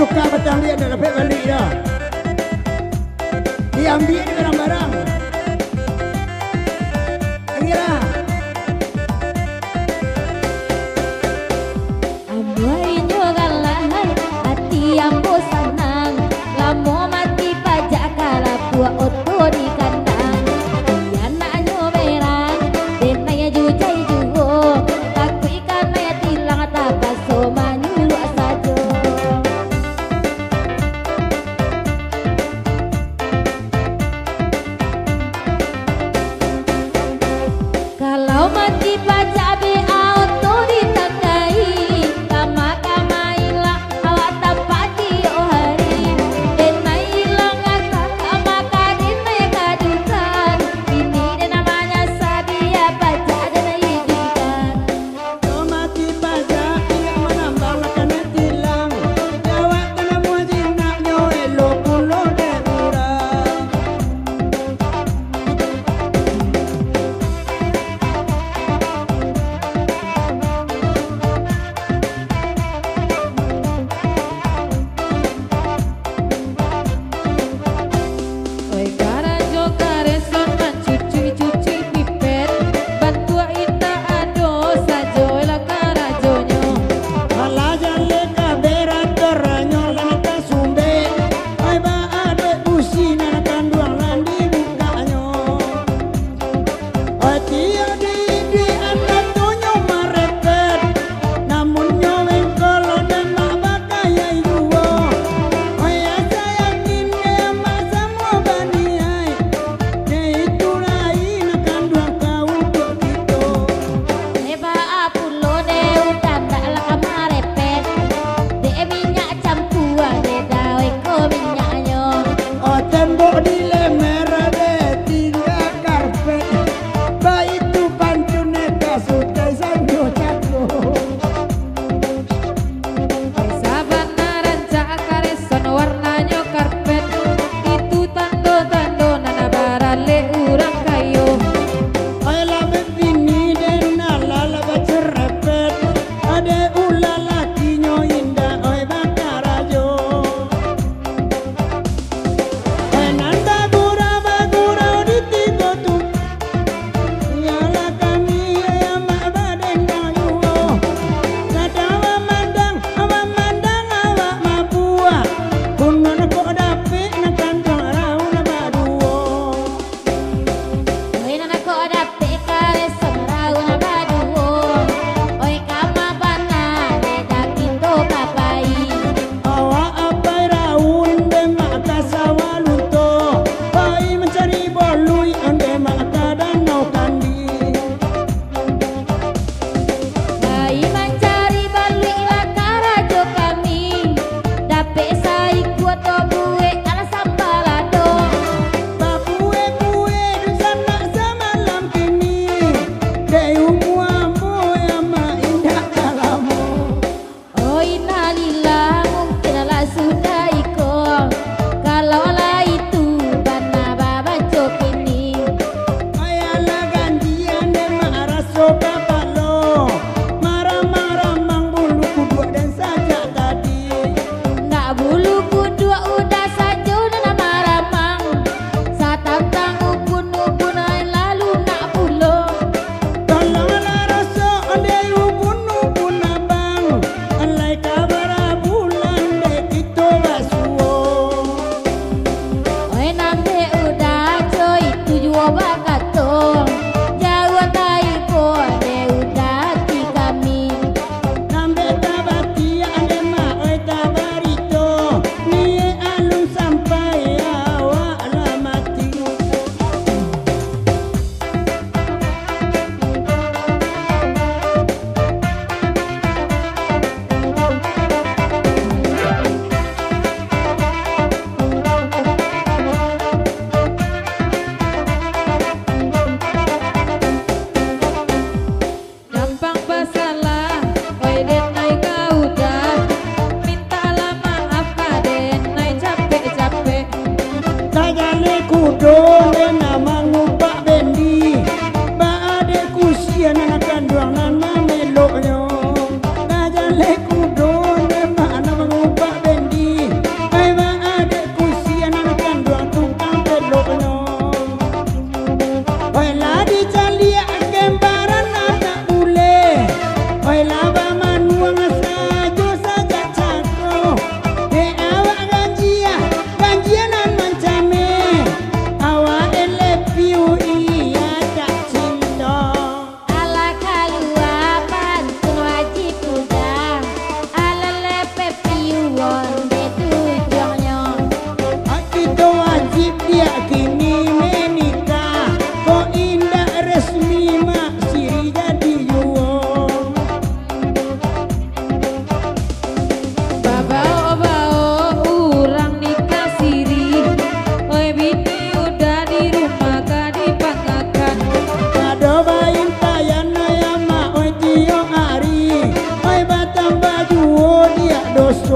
suka batang dia dah dapat balik dah. Diambil ni barang-barang. Akhirnya Amuai nyogalah hati ambo senang, lamo mati pajak kala pua oto di kandang. Yana nyoberang denaya jujai juho, aku ikan maya tilang tapas soma nyulu sajo.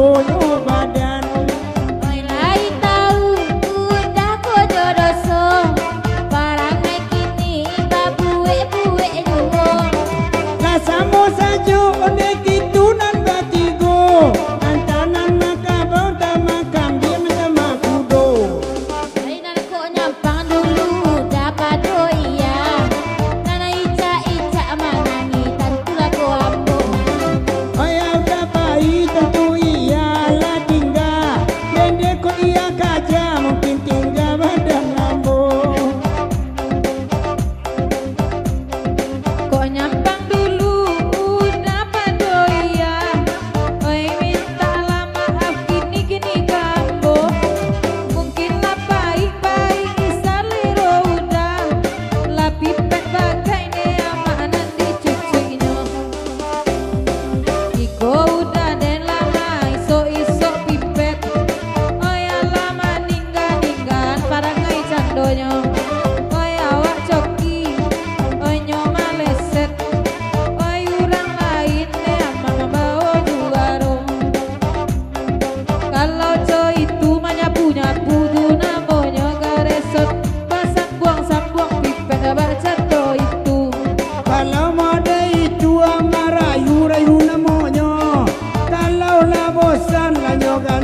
bonyo badan. Oi lai tahu udah kodo doso parangai kini babuwe-buwe nyuwo. Lah samo sajo onde kitu nan batigo. Antanan makabau tamakam dia sama kudo. Ainan kok nyampang dulu dapat doia. Nana ica-ica manangi tantula ko ambo. Ayah udah baik tentu iyalah tinggal. Dende kok iya kaja mungkin tinggal badan lambo. Kok nyampang dulu udah padoia. Oi minta maaf gini kambo. Mungkin lah baik-baik isaliro udah. Lah pipet bagai ne amanan dicucuinyo. Iko udah den lama iso-iso pipet. Oi lama ninggan-ninggan parangai candonyo. Oi awak coki. Oi nyoma leset. Oi urang lain ne amang bawa juarong. Kalau coy itu menyapu-nyapu duna bonyo garesot. Basang-buang pipet bacato itu. Kalau mode itu amarayu rayu namanya. Kalau lah bosan lah nyogan